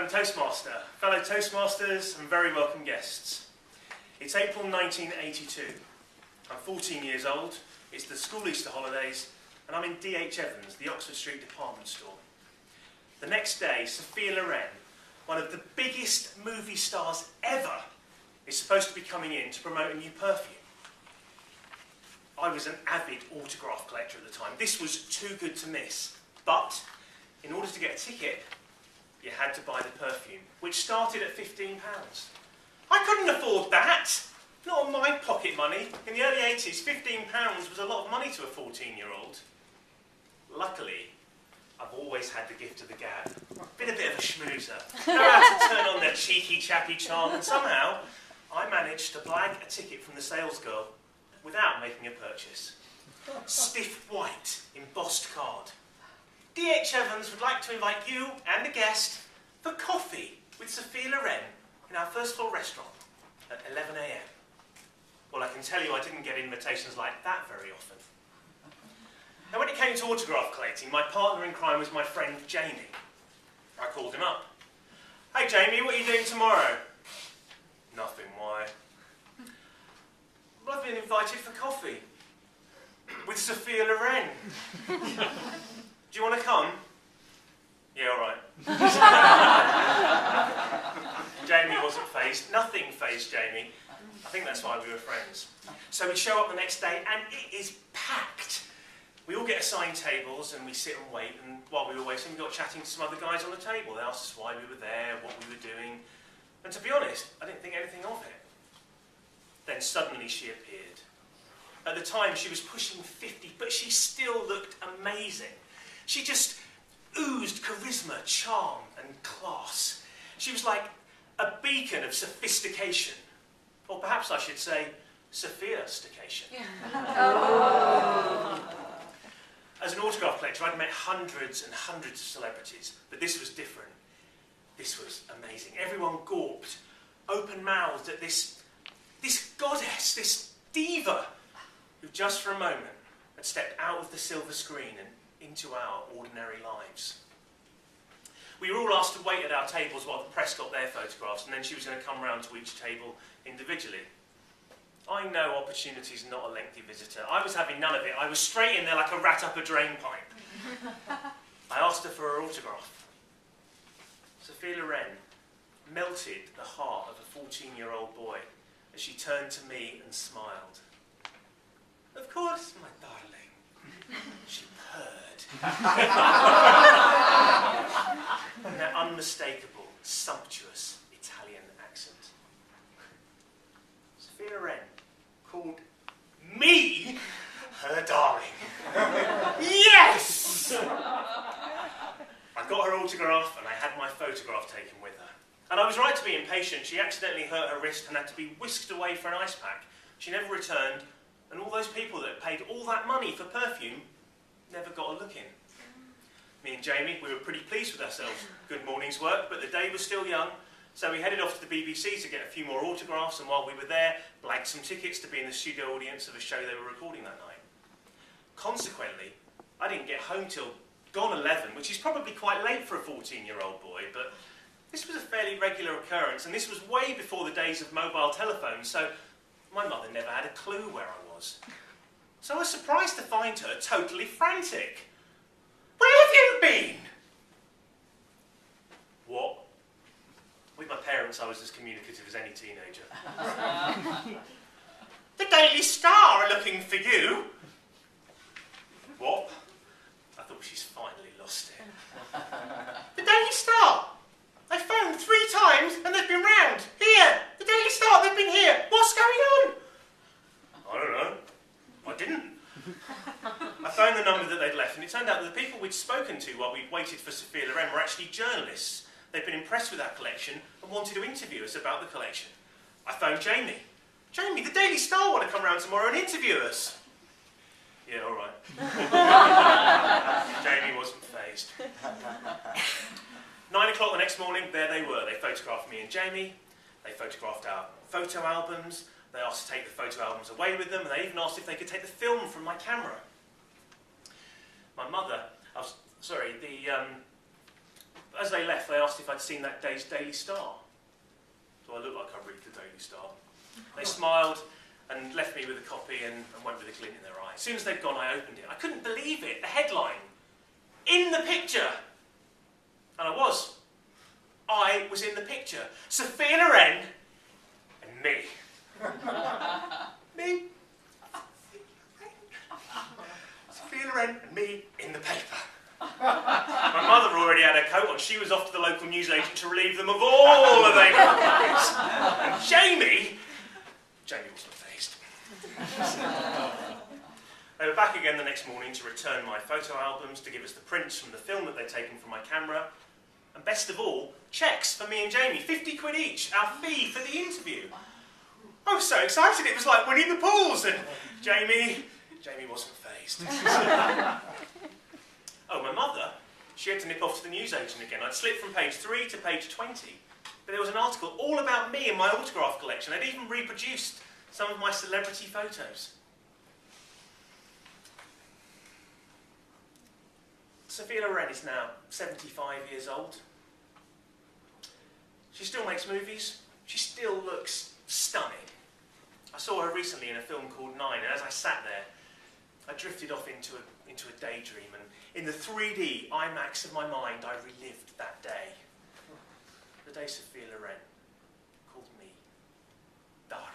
Madam Toastmaster, fellow Toastmasters and very welcome guests. It's April 1982. I'm 14 years old, it's the school Easter holidays, and I'm in D.H. Evans, the Oxford Street department store. The next day, Sophia Loren, one of the biggest movie stars ever, is supposed to be coming in to promote a new perfume. I was an avid autograph collector at the time. This was too good to miss. But in order to get a ticket, you had to buy the perfume, which started at £15. I couldn't afford that. Not on my pocket money. In the early 80s, £15 was a lot of money to a 14-year-old. Luckily, I've always had the gift of the gab. Been a bit of a schmoozer. Know how to turn on their cheeky chappy charm, and somehow I managed to blag a ticket from the sales girl without making a purchase. Stiff white, embossed card. D.H. Evans would like to invite you and a guest for coffee with Sophia Loren in our first floor restaurant at 11 a.m. Well, I can tell you I didn't get invitations like that very often. Now, when it came to autograph collecting, my partner in crime was my friend Jamie. I called him up. Hey Jamie, what are you doing tomorrow? Nothing, why? Well, I've been invited for coffee with Sophia Loren. Do you want to come? Yeah, all right. Jamie wasn't fazed. Nothing fazed Jamie. I think that's why we were friends. So we show up the next day and it is packed. We all get assigned tables and we sit and wait, and while we were waiting we got chatting to some other guys on the table. They asked us why we were there, what we were doing, and to be honest, I didn't think anything of it. Then suddenly she appeared. At the time she was pushing 50, but she still looked amazing. She just oozed charisma, charm and class. She was like a beacon of sophistication. Or perhaps I should say, Sophia-stication. Oh. As an autograph collector, I'd met hundreds and hundreds of celebrities, but this was different. This was amazing. Everyone gawped, open-mouthed at this goddess, this diva, who just for a moment had stepped out of the silver screen and into our ordinary lives. We were all asked to wait at our tables while the press got their photographs, and then she was going to come round to each table individually. I know opportunity's not a lengthy visitor. I was having none of it. I was straight in there like a rat up a drain pipe. I asked her for her autograph. Sophia Loren melted the heart of a 14-year-old boy as she turned to me and smiled. Of course, my darling, she purred. In that unmistakable, sumptuous Italian accent. Sophia Loren called me her darling. Yes! I got her autograph and I had my photograph taken with her. And I was right to be impatient. She accidentally hurt her wrist and had to be whisked away for an ice pack. She never returned, and all those people that paid all that money for perfume never got a look in. Me and Jamie, we were pretty pleased with ourselves. Good morning's work, but the day was still young, so we headed off to the BBC to get a few more autographs, and while we were there, blagged some tickets to be in the studio audience of a show they were recording that night. Consequently, I didn't get home till gone 11, which is probably quite late for a 14-year-old boy, but this was a fairly regular occurrence, and this was way before the days of mobile telephones, so my mother never had a clue where I was. So I was surprised to find her totally frantic. Where have you been? What? With my parents, I was as communicative as any teenager. The Daily Star are looking for you. What? I thought she's finally lost it. The Daily Star! I phoned 3 times and they've been round. Here! The Daily Star, they've been here. What's going on? I don't know. I didn't. I phoned the number that they'd left, and it turned out that the people we'd spoken to while we'd waited for Sophia Loren were actually journalists. They'd been impressed with our collection and wanted to interview us about the collection. I phoned Jamie. Jamie, the Daily Star want to come round tomorrow and interview us. Yeah, all right. Jamie wasn't fazed. 9 o'clock the next morning, there they were. They photographed me and Jamie. They photographed our photo albums. They asked to take the photo albums away with them, and they even asked if they could take the film from my camera. My mother, as as they left, they asked if I'd seen that day's Daily Star. So I looked like I read the Daily Star. They smiled and left me with a copy and went with a glint in their eye. As soon as they'd gone, I opened it. I couldn't believe it. The headline. In the picture. And I was. I was in the picture. Sophia Loren and me. Me. Sophia Loren and me in the paper. My mother already had her coat on. She was off to the local newsagent to relieve them of all of their worries. And Jamie wasn't fazed. They were back again the next morning to return my photo albums, to give us the prints from the film that they'd taken from my camera, and best of all, cheques for me and Jamie, 50 quid each, our fee for the interview. I was so excited, it was like winning the pools, and Jamie wasn't fazed. Oh, my mother, she had to nip off to the newsagent again. I'd slipped from page 3 to page 20, but there was an article all about me and my autograph collection. They'd even reproduced some of my celebrity photos. Sophia Loren is now 75 years old. She still makes movies. She still looks stunning. I saw her recently in a film called 9, and as I sat there, I drifted off into a daydream, and in the 3D IMAX of my mind, I relived that day. The day Sophia Loren called me darling.